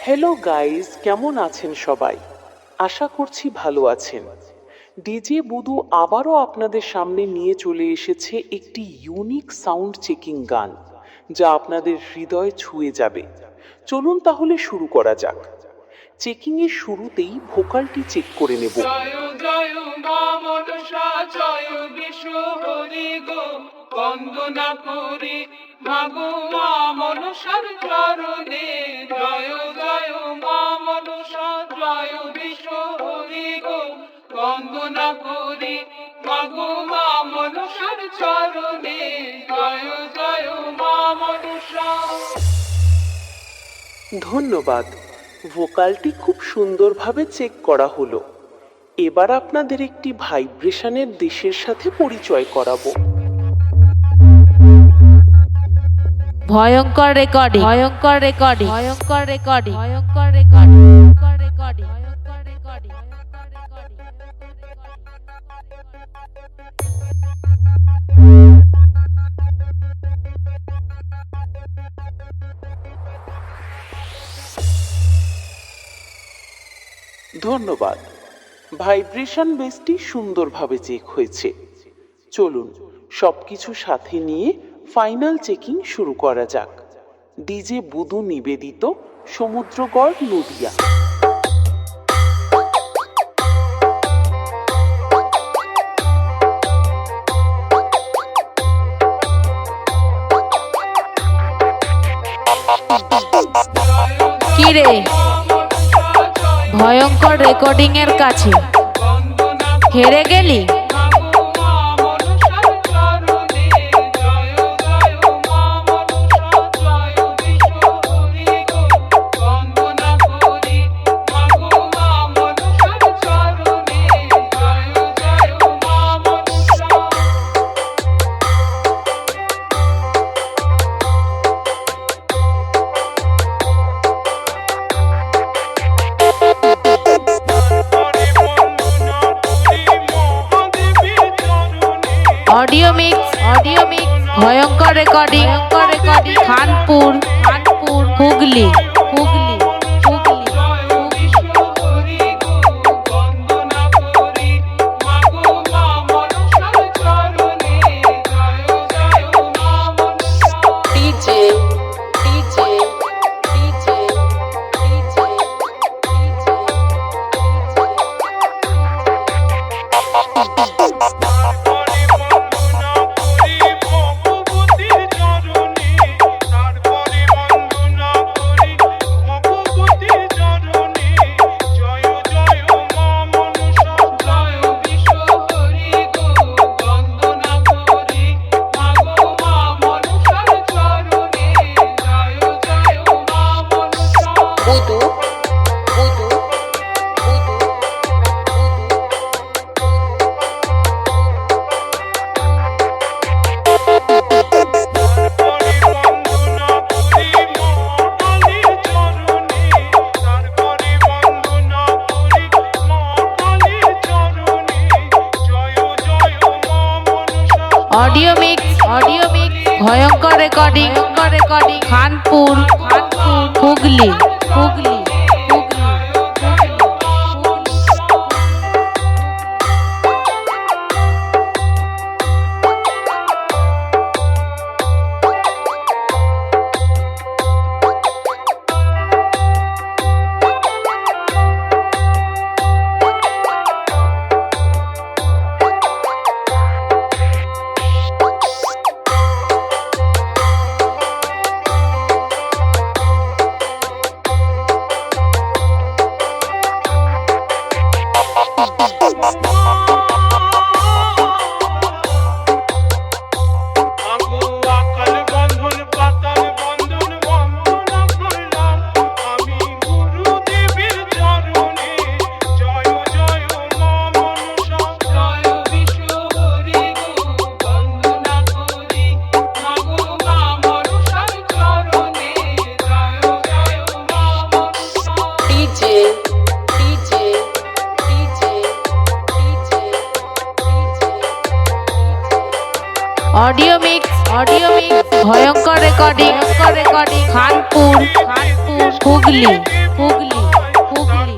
Hello guys, কেমন আছেন সবাই? আশা করছি ভালো আছেন। ডিজে বুদু আবারও আপনাদের সামনে নিয়ে চলে এসেছে একটি ইউনিক সাউন্ড চেকিং গান, যা আপনাদের হৃদয় ছুঁয়ে যাবে। চলুন তাহলে শুরু করা যাক। চেকিং এর শুরুতেই ভোকালটি চেক করে নেব। বন্দনা করি মাগো মা মনসার চরণে, জয় জয় মা মনসা জয় বিশ্ব হরি গো। বন্দনা করি মাগো মা মনসার চরণে, জয় জয় মা মনসা। ধন্যবাদ। ভোকালটি খুব সুন্দরভাবে চেক করা হলো। এবার আপনাদের একটি ভাইব্রেশনের দেশের সাথে পরিচয় করাবো। ভয়ঙ্কর রেকর্ডিং, ভয়ঙ্কর রেকর্ডিং, ভয়ঙ্কর রেকর্ডিং, ভয়ঙ্কর রেকর্ডিং, ভয়ঙ্কর রেকর্ডিং, ভয়ঙ্কর রেকর্ডিং। ধন্যবাদ। ভাইব্রেশন বেসটি সুন্দরভাবে চেক হয়েছে। চলুন সবকিছু সাথে নিয়ে ফাইনাল চেকিং শুরু করা যাক। ডিজে বুদু নিবেদিত, সমুদ্রগড়, নদিয়া। কি রে, ভয়ঙ্কর রেকর্ডিং এর কাছে হেরে গেলি? অডিও মিক্স, অডিও মিক্স, ভয়ঙ্কর রেকর্ডিং, ভয়ঙ্কর recording, Khanpur, Khanpur, Hooghly, Hooghly, Hooghly. DJ DJ DJ DJ Budu Budu Budu audio mix, audio mix, ভয়ঙ্কর রেকর্ডিং, ভয়ঙ্কর recording, Khanpur, Khanpur, Hooghly, Hooghly, Hooghly. Audio mix, audio mix, ভয়ঙ্কর রেকর্ডিং খানপুর হুগলি হুগলি হুগলি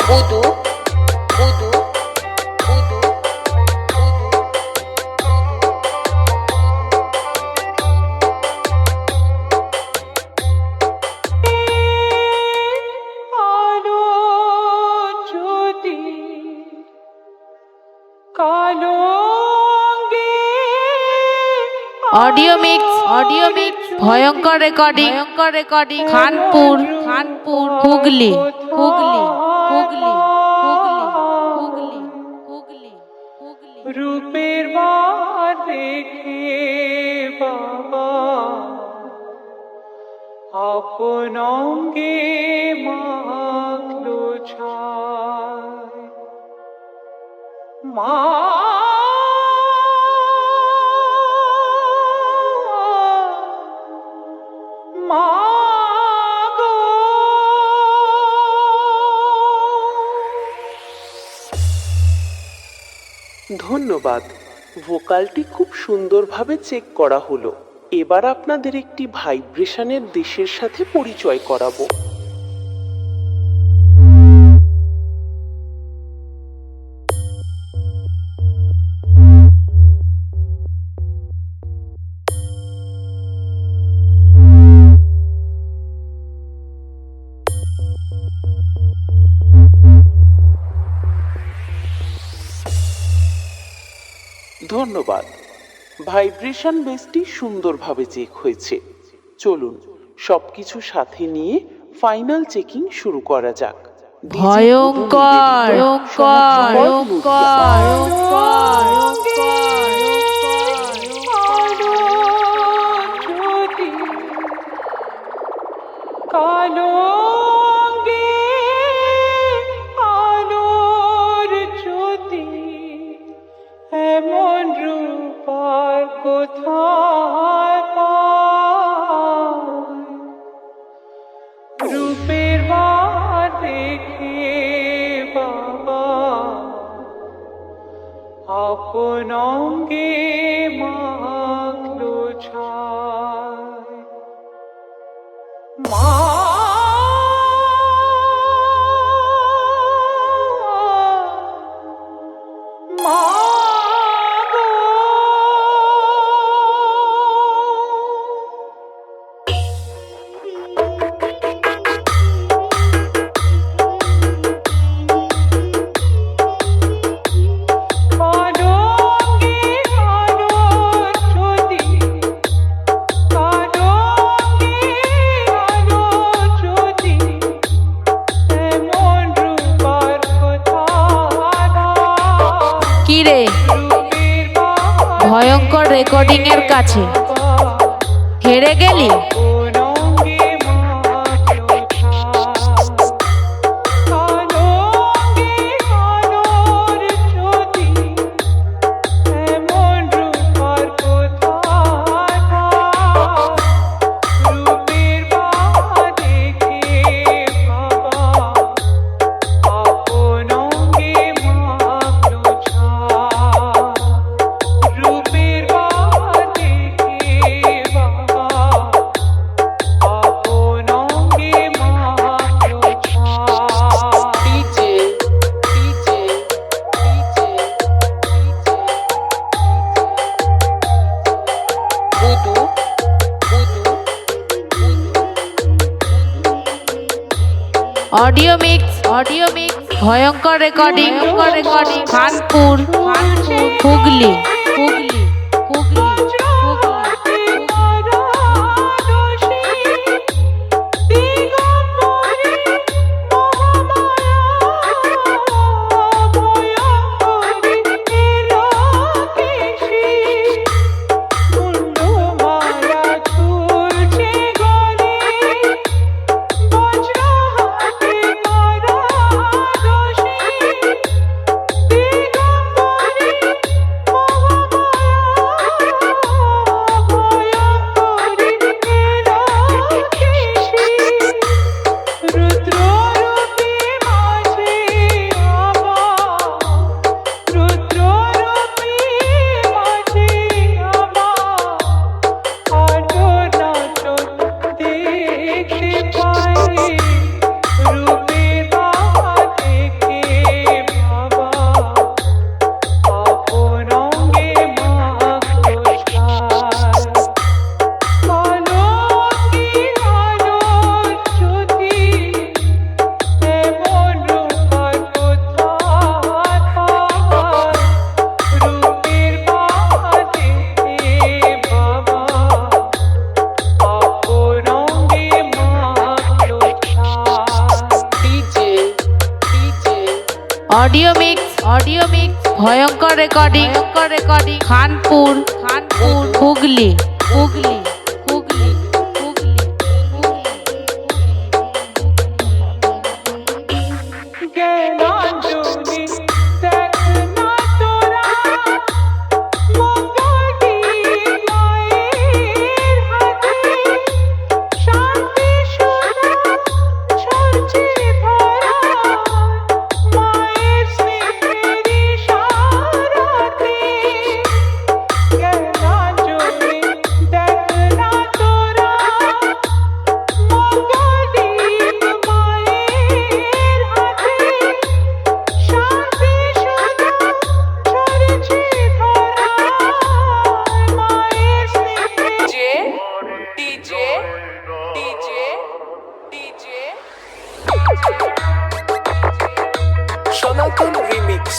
বুদু বুদু বুদু আলো যদি কালো অডিও মিক্স ভয়ঙ্কর রেকর্ডিং খানপুর হুগলি হুগলি হুগলি হুগলি হুগলি হুগলি রূপের বার দেখে বাবা আপন অঙ্গে মাখলো ছায় মা মা গো ধন্যবাদ। ভোকালটি খুব সুন্দরভাবে চেক করা হলো। এবার আপনাদের একটি ভাইব্রেশনের দেশের সাথে পরিচয় করাবো। ধন্যবাদ। ভাইব্রেশন বেসটি সুন্দরভাবে চেক হয়েছে। চলুন সবকিছু সাথে নিয়ে ফাইনাল চেকিং শুরু করা যাক। ভয়ঙ্কর কালো আলোর জ্যোতি এমন রূপার কোথায় পায়? রূপের বার দেখে বাবা আপন অঙ্গে মাখলো ছায় মা মা গো কালো আলোর জ্যোতি কালো আলোর জ্যোতি এমন রূপার কোথায় কিরে রূপের বার ভয়ঙ্কর রেকর্ডিং এর কাছে হেরে গেলি? আপন অঙ্গে মাখলো ছায় কালো আলোর জ্যোতি এমন রূপার কোথায় পায়? রূপের বার দেখে বাবা আপন অঙ্গে মাখলো ছায় রূপের বার দেখে বাবা আপন অঙ্গে মাখলো ছায় DJ DJ DJ Budu Budu audio mix ভয়ঙ্কর recording Khanpur Hooghly Hooghly Hooghly audio mix ভয়ঙ্কর রেকর্ডিং খানপুর হুগলি জ্ঞানাঞ্জলি দেখ না তোরা মঙ্গলটি মায়ের হাতে শান্তি সোনা ঝরছে ধরা মায়ের স্নেহের ইশারাতে জ্ঞানাঞ্জলি দেখ না তোরা মঙ্গলটি মায়ের হাতে শান্তি সোনা ঝরছে ধরা মায়ের স্নেহে DJ Sanatan remix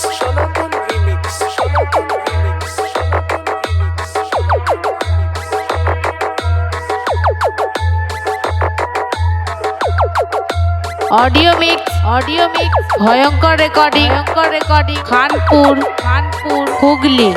audio mix ভয়ঙ্কর recording Khanpur Hooghly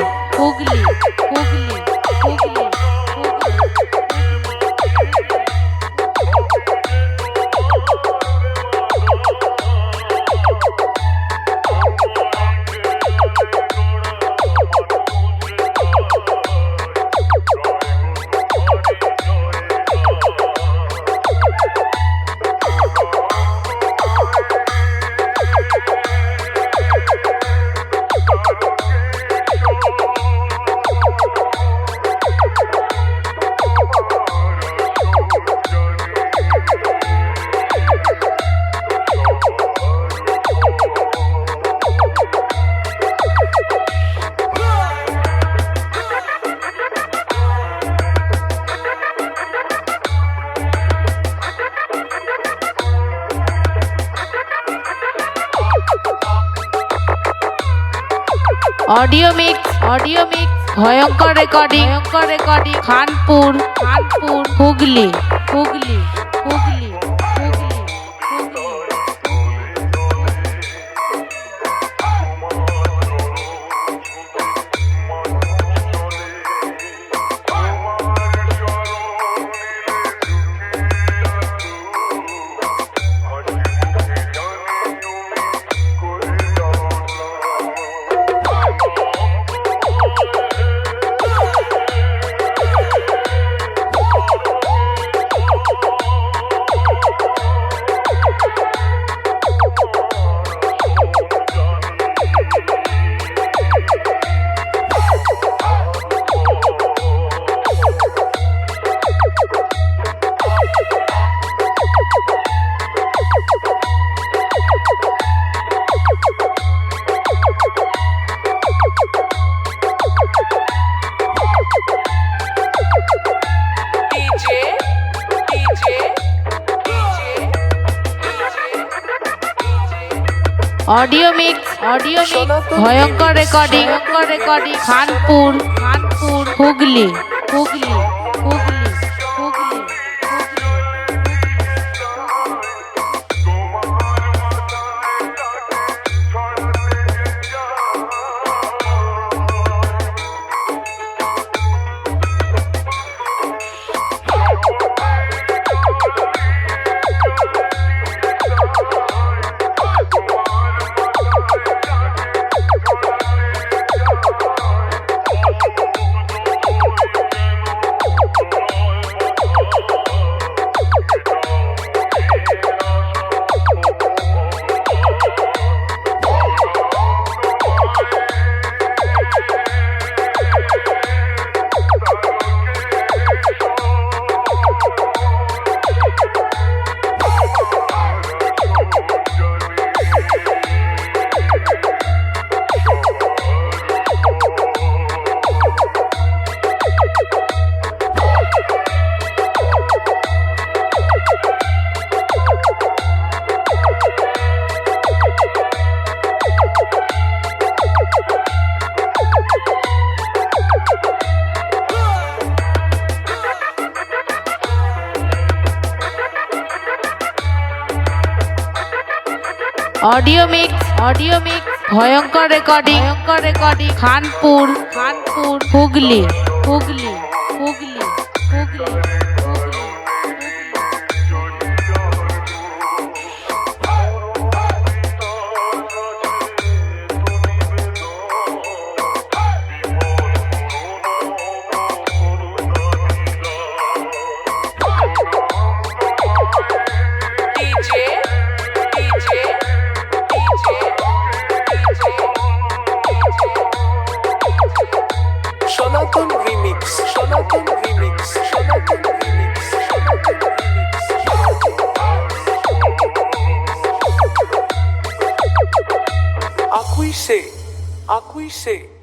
audio mix ভয়ঙ্কর recording Khanpur Hooghly audio mix ভয়ঙ্কর recording Khanpur Hooghly audio mix ভয়ঙ্কর recording Khanpur Hooghly Hooghly Hooghly Hooghly Hooghly DJ, DJ, Sonatun Remix, Sonatun Remix, Sonatun Remix, Sonatun Remix. Acquise, acquise.